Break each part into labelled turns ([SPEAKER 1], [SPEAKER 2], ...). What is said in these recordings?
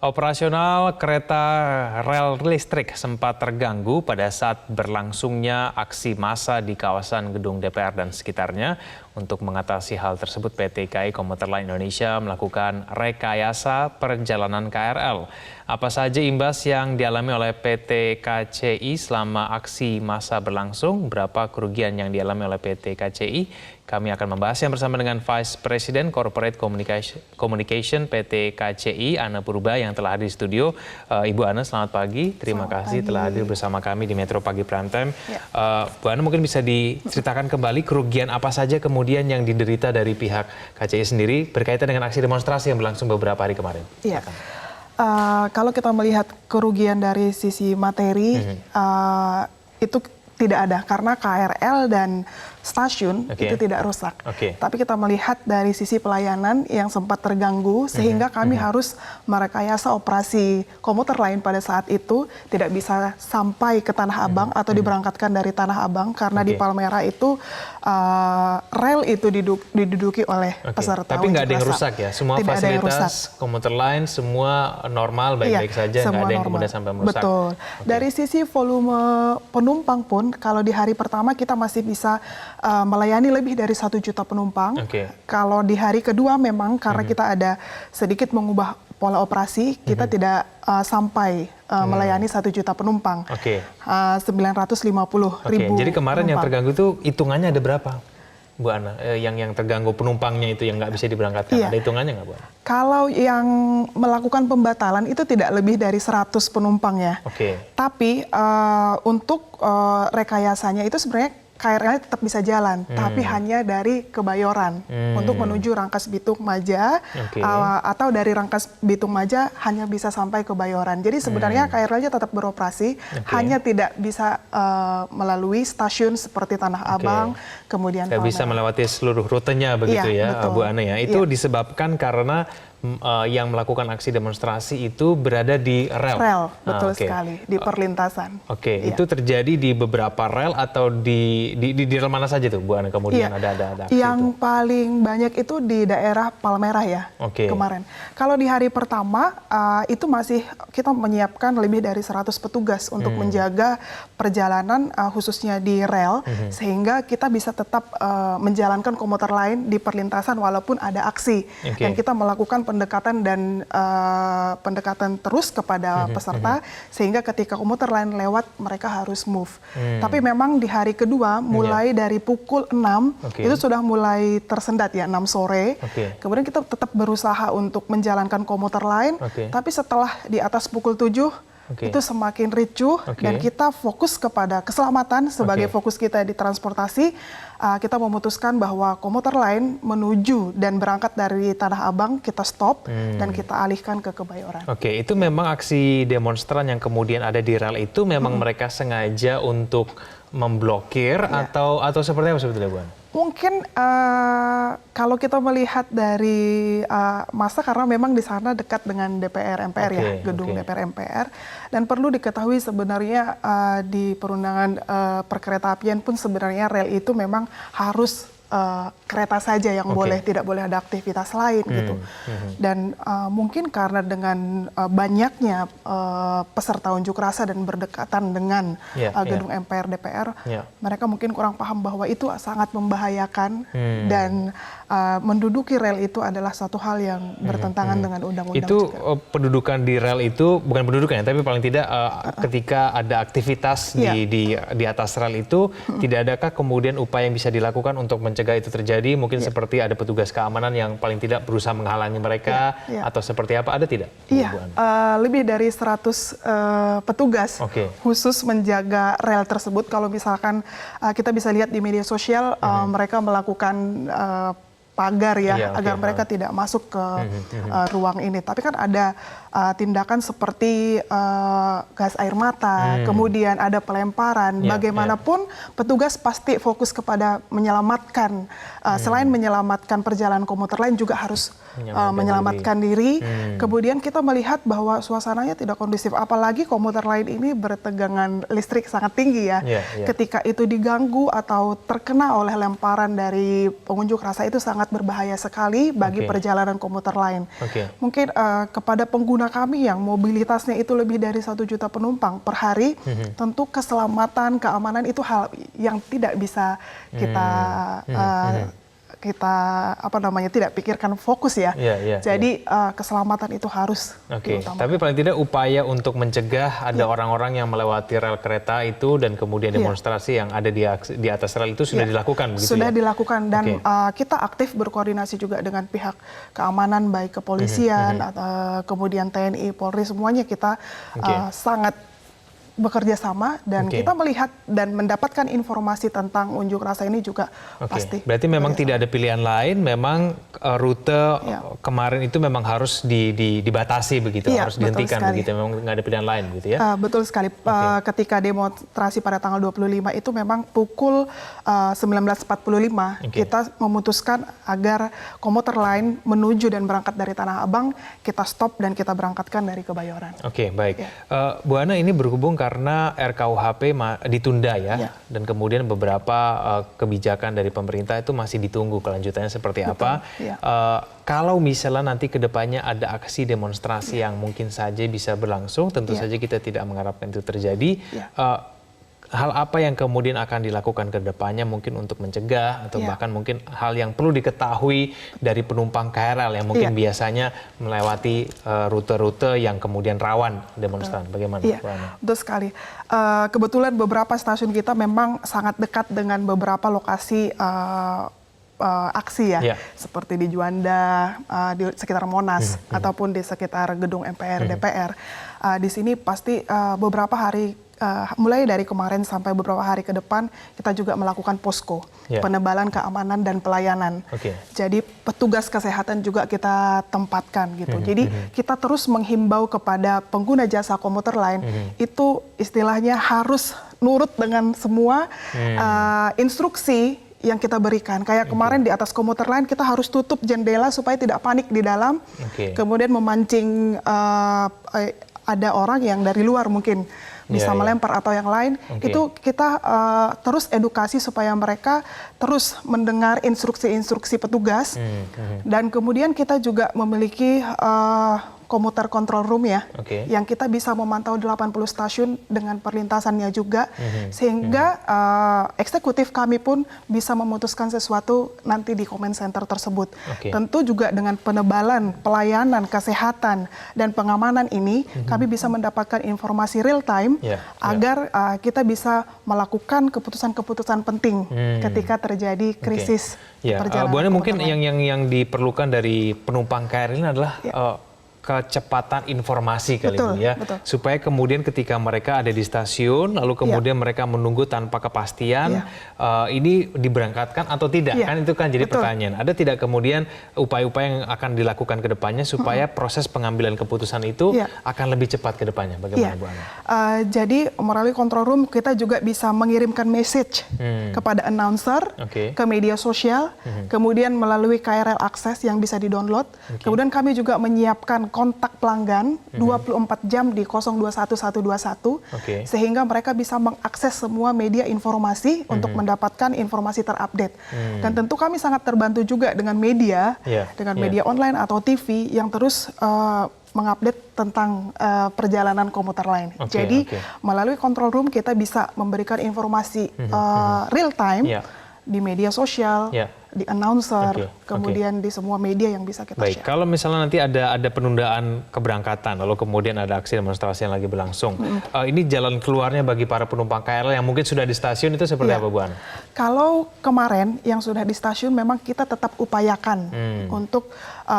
[SPEAKER 1] Operasional kereta rel listrik sempat terganggu pada saat berlangsungnya aksi massa di kawasan gedung DPR dan sekitarnya. Untuk mengatasi hal tersebut, PT KAI Komuter Line Indonesia melakukan rekayasa perjalanan KRL. Apa saja imbas yang dialami oleh PT KCI selama aksi massa berlangsung? Berapa kerugian yang dialami oleh PT KCI? Kami akan membahasnya bersama dengan Vice President Corporate Communication PT KCI, Ana Purba, yang telah hadir di studio. Ibu Ana, selamat pagi. Terima kasih telah hadir bersama kami di Metro Pagi Prime Time. Bu Ana, mungkin bisa diceritakan kembali kerugian apa saja kemudian yang diderita dari pihak KCI sendiri berkaitan dengan aksi demonstrasi yang berlangsung beberapa hari kemarin?
[SPEAKER 2] Iya. Kalau kita melihat kerugian dari sisi materi, itu tidak ada karena KRL dan stasiun itu tidak rusak. Tapi kita melihat dari sisi pelayanan yang sempat terganggu sehingga kami harus merekayasa operasi komuter lain pada saat itu tidak bisa sampai ke Tanah Abang atau diberangkatkan dari Tanah Abang karena di Palmerah itu rel itu diduduki oleh peserta.
[SPEAKER 1] Tapi nggak ada yang rusak ya? Semua tidak fasilitas komuter lain semua normal, baik-baik saja, nggak ada yang kemudian sampai merusak?
[SPEAKER 2] Betul. Dari sisi volume penumpang pun, kalau di hari pertama kita masih bisa melayani lebih dari 1 juta penumpang. Kalau di hari kedua memang karena kita ada sedikit mengubah pola operasi, kita tidak sampai melayani 1 juta penumpang. 950 ribu.
[SPEAKER 1] Jadi kemarin
[SPEAKER 2] penumpang.
[SPEAKER 1] yang terganggu itu hitungannya ada berapa, Bu Ana? Yang terganggu penumpangnya itu yang nggak bisa diberangkatkan, ada hitungannya nggak, Bu Ana?
[SPEAKER 2] Kalau yang melakukan pembatalan itu tidak lebih dari 100 penumpang ya. Tapi untuk rekayasanya itu sebenarnya KRL tetap bisa jalan, tapi hanya dari Kebayoran untuk menuju Rangkas Bitung Maja, atau dari Rangkas Bitung Maja hanya bisa sampai Kebayoran. Jadi sebenarnya KRL-nya tetap beroperasi, hanya tidak bisa melalui stasiun seperti Tanah Abang, kemudian
[SPEAKER 1] Palmerah. Bisa melewati seluruh rutenya begitu ya, Bu Ana ya. Itu disebabkan karena yang melakukan aksi demonstrasi itu berada di rel.
[SPEAKER 2] Betul sekali, di perlintasan.
[SPEAKER 1] Itu terjadi di beberapa rel atau di rel mana saja tuh, Bu Ana? Kemudian ada aksi
[SPEAKER 2] yang paling banyak itu di daerah Palmerah ya, kemarin. Kalau di hari pertama itu masih kita menyiapkan lebih dari 100 petugas untuk menjaga perjalanan khususnya di rel, sehingga kita bisa tetap menjalankan komuter lain di perlintasan walaupun ada aksi. Dan kita melakukan pendekatan terus kepada peserta sehingga ketika komuter lain lewat mereka harus move. Tapi memang di hari kedua mulai dari pukul 6 itu sudah mulai tersendat ya, 6 sore. Kemudian kita tetap berusaha untuk menjalankan komuter lain, tapi setelah di atas pukul 7 itu semakin ricuh dan kita fokus kepada keselamatan sebagai fokus kita di transportasi. Kita memutuskan bahwa komuter lain menuju dan berangkat dari Tanah Abang kita stop dan kita alihkan ke Kebayoran.
[SPEAKER 1] Itu memang aksi demonstran yang kemudian ada di rel itu memang mereka sengaja untuk memblokir atau seperti apa sebetulnya, Bu Ana?
[SPEAKER 2] Mungkin kalau kita melihat dari masa karena memang di sana dekat dengan DPR MPR ya, gedung DPR MPR, dan perlu diketahui sebenarnya di perundangan perkeretaapian pun sebenarnya rel itu memang harus kereta saja yang boleh, tidak boleh ada aktivitas lain gitu. Dan mungkin karena dengan banyaknya peserta unjuk rasa dan berdekatan dengan gedung MPR DPR, mereka mungkin kurang paham bahwa itu sangat membahayakan dan menduduki rel itu adalah satu hal yang bertentangan dengan undang-undang.
[SPEAKER 1] Itu pendudukan di rel itu bukan pendudukan ya, tapi paling tidak ketika ada aktivitas di atas rel itu, tidak adakah kemudian upaya yang bisa dilakukan untuk mencegah itu terjadi? Mungkin seperti ada petugas keamanan yang paling tidak berusaha menghalangi mereka atau seperti apa? Ada tidak?
[SPEAKER 2] Lebih dari 100 petugas khusus menjaga rel tersebut. Kalau misalkan kita bisa lihat di media sosial, mereka melakukan pagar ya, agar mereka tidak masuk ke ruang ini. Tapi kan ada tindakan seperti gas air mata, kemudian ada pelemparan. Bagaimanapun petugas pasti fokus kepada menyelamatkan, selain menyelamatkan perjalanan komuter lain juga harus menyelamatkan diri. Kemudian kita melihat bahwa suasananya tidak kondusif, apalagi komuter lain ini bertegangan listrik sangat tinggi ya. Ketika itu diganggu atau terkena oleh lemparan dari pengunjuk rasa itu sangat sangat berbahaya sekali bagi perjalanan komuter lain. Mungkin kepada pengguna kami yang mobilitasnya itu lebih dari 1 juta penumpang per hari, tentu keselamatan, keamanan itu hal yang tidak bisa tidak pikirkan fokus ya. Jadi keselamatan itu harus diutamakan.
[SPEAKER 1] Tapi paling tidak upaya untuk mencegah ada orang-orang yang melewati rel kereta itu dan kemudian demonstrasi yang ada di atas rel itu sudah dilakukan begitu
[SPEAKER 2] sudah dilakukan dan kita aktif berkoordinasi juga dengan pihak keamanan baik kepolisian atau kemudian TNI, Polri, semuanya kita sangat bekerja sama dan kita melihat dan mendapatkan informasi tentang unjuk rasa ini juga pasti.
[SPEAKER 1] Berarti memang tidak ada pilihan lain, memang rute kemarin itu memang harus dibatasi begitu, harus dihentikan begitu, memang nggak ada pilihan lain gitu ya?
[SPEAKER 2] Betul sekali. Ketika demonstrasi pada tanggal 25 itu memang pukul 19.45 kita memutuskan agar komuter lain menuju dan berangkat dari Tanah Abang kita stop dan kita berangkatkan dari Kebayoran.
[SPEAKER 1] Baik. Bu Ana, ini berhubung karena RKUHP ditunda ya, dan kemudian beberapa kebijakan dari pemerintah itu masih ditunggu kelanjutannya seperti apa. Kalau misalnya nanti kedepannya ada aksi demonstrasi yang mungkin saja bisa berlangsung, tentu saja kita tidak mengharapkan itu terjadi. Hal apa yang kemudian akan dilakukan ke depannya mungkin untuk mencegah atau bahkan mungkin hal yang perlu diketahui dari penumpang KRL yang mungkin biasanya melewati rute-rute yang kemudian rawan demonstran. Bagaimana?
[SPEAKER 2] Betul sekali. Kebetulan beberapa stasiun kita memang sangat dekat dengan beberapa lokasi aksi ya, seperti di Juanda, di sekitar Monas, ataupun di sekitar gedung MPR, DPR. Di sini pasti beberapa hari, mulai dari kemarin sampai beberapa hari ke depan, kita juga melakukan posko, penebalan keamanan dan pelayanan. Jadi petugas kesehatan juga kita tempatkan gitu. Jadi kita terus menghimbau kepada pengguna jasa komuter lain, itu istilahnya harus nurut dengan semua instruksi yang kita berikan. Kayak kemarin di atas komuter lain kita harus tutup jendela supaya tidak panik di dalam. Kemudian memancing ada orang yang dari luar mungkin bisa melempar atau yang lain. Itu kita terus edukasi supaya mereka terus mendengar instruksi-instruksi petugas. Dan kemudian kita juga memiliki komuter control room ya, yang kita bisa memantau 80 stasiun dengan perlintasannya juga, sehingga eksekutif kami pun bisa memutuskan sesuatu nanti di comment center tersebut. Tentu juga dengan penebalan pelayanan, kesehatan, dan pengamanan ini, kami bisa mendapatkan informasi real time agar kita bisa melakukan keputusan-keputusan penting ketika terjadi krisis perjalanan.
[SPEAKER 1] Bu Ana, mungkin yang diperlukan dari penumpang KRL ini adalah kecepatan informasi kali ini ya, supaya kemudian ketika mereka ada di stasiun lalu kemudian mereka menunggu tanpa kepastian ini diberangkatkan atau tidak, kan itu kan jadi pertanyaan. Ada tidak kemudian upaya-upaya yang akan dilakukan ke depannya supaya proses pengambilan keputusan itu akan lebih cepat ke depannya? Bagaimana Bu Ana?
[SPEAKER 2] Jadi melalui control room kita juga bisa mengirimkan message kepada announcer, ke media sosial, kemudian melalui KRL Access yang bisa di-download. Kemudian kami juga menyiapkan kontak pelanggan 24 jam di 021121 sehingga mereka bisa mengakses semua media informasi untuk mendapatkan informasi terupdate. Dan tentu kami sangat terbantu juga dengan media, dengan media online atau TV yang terus mengupdate tentang perjalanan komuter lain. Jadi melalui control room kita bisa memberikan informasi real time di media sosial, di announcer, kemudian di semua media yang bisa kita share.
[SPEAKER 1] Kalau misalnya nanti ada penundaan keberangkatan, lalu kemudian ada aksi demonstrasi yang lagi berlangsung, ini jalan keluarnya bagi para penumpang KRL yang mungkin sudah di stasiun itu seperti apa Bu Ana?
[SPEAKER 2] Kalau kemarin yang sudah di stasiun memang kita tetap upayakan untuk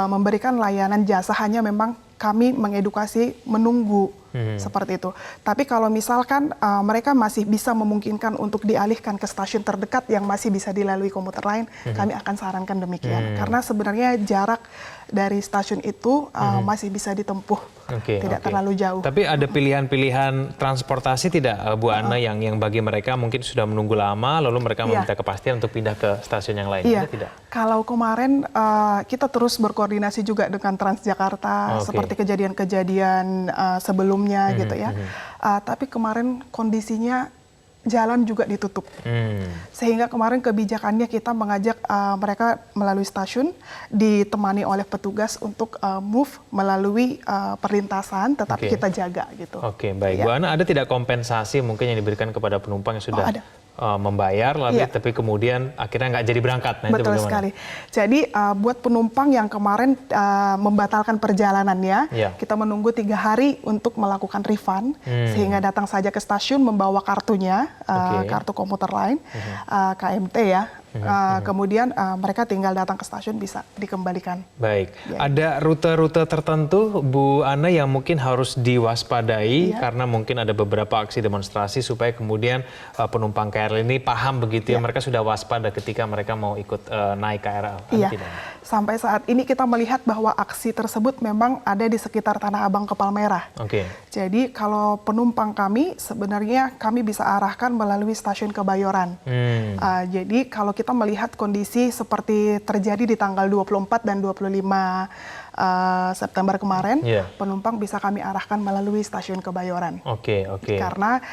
[SPEAKER 2] memberikan layanan jasa, hanya memang kami mengedukasi menunggu seperti itu. Tapi kalau misalkan mereka masih bisa memungkinkan untuk dialihkan ke stasiun terdekat yang masih bisa dilalui komuter lain, kami akan sarankan demikian. Karena sebenarnya jarak dari stasiun itu masih bisa ditempuh, tidak terlalu jauh.
[SPEAKER 1] Tapi ada pilihan-pilihan transportasi tidak Bu Ana yang bagi mereka mungkin sudah menunggu lama, lalu mereka meminta kepastian untuk pindah ke stasiun yang lain? Ada tidak?
[SPEAKER 2] Kalau kemarin kita terus berkoordinasi juga dengan Transjakarta, seperti kejadian-kejadian sebelumnya gitu ya. Tapi kemarin kondisinya jalan juga ditutup. Sehingga kemarin kebijakannya kita mengajak mereka melalui stasiun ditemani oleh petugas untuk move melalui perlintasan, tetapi kita jaga gitu.
[SPEAKER 1] Oke, baik. Bu Ana, ada tidak kompensasi mungkin yang diberikan kepada penumpang yang sudah membayar, tapi kemudian akhirnya nggak jadi berangkat? Nah,
[SPEAKER 2] betul
[SPEAKER 1] itu
[SPEAKER 2] sekali. Jadi buat penumpang yang kemarin membatalkan perjalanannya, kita menunggu 3 hari untuk melakukan refund, sehingga datang saja ke stasiun membawa kartunya, kartu komuter lain, KMT ya. Kemudian mereka tinggal datang ke stasiun bisa dikembalikan.
[SPEAKER 1] Baik, ada rute-rute tertentu Bu Ana yang mungkin harus diwaspadai karena mungkin ada beberapa aksi demonstrasi supaya kemudian penumpang KRL ini paham begitu ya, mereka sudah waspada ketika mereka mau ikut naik KRL.
[SPEAKER 2] Sampai saat ini kita melihat bahwa aksi tersebut memang ada di sekitar Tanah Abang ke Palmerah. Jadi kalau penumpang kami sebenarnya kami bisa arahkan melalui stasiun Kebayoran. Jadi kalau kita melihat kondisi seperti terjadi di tanggal 24 dan 25 September kemarin, penumpang bisa kami arahkan melalui stasiun Kebayoran. Karena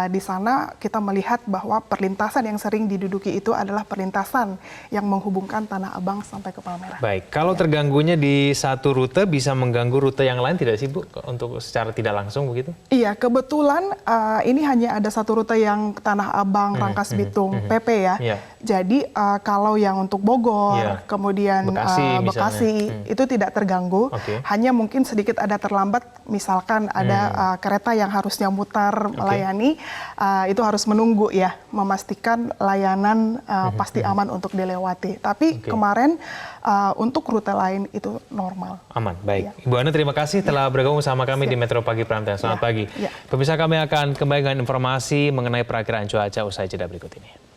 [SPEAKER 2] di sana kita melihat bahwa perlintasan yang sering diduduki itu adalah perlintasan yang menghubungkan Tanah Abang sampai ke Palmerah.
[SPEAKER 1] Baik, kalau terganggunya di satu rute bisa mengganggu rute yang lain tidak sih Bu, untuk secara tidak langsung begitu? Iya,
[SPEAKER 2] kebetulan ini hanya ada satu rute yang Tanah Abang, Rangkas Bitung, PP ya. Jadi kalau yang untuk Bogor, kemudian Bekasi itu tidak terganggu, hanya mungkin sedikit ada terlambat, misalkan ada kereta yang harusnya mutar melayani, itu harus menunggu ya, memastikan layanan pasti aman untuk dilewati. Tapi kemarin untuk rute lain itu normal.
[SPEAKER 1] Aman, baik. Ibu Ana, terima kasih telah bergabung sama kami di Metro Pagi Prime Time. Selamat pagi. Pemirsa, kami akan kembali dengan informasi mengenai perakiraan cuaca usai jeda berikut ini.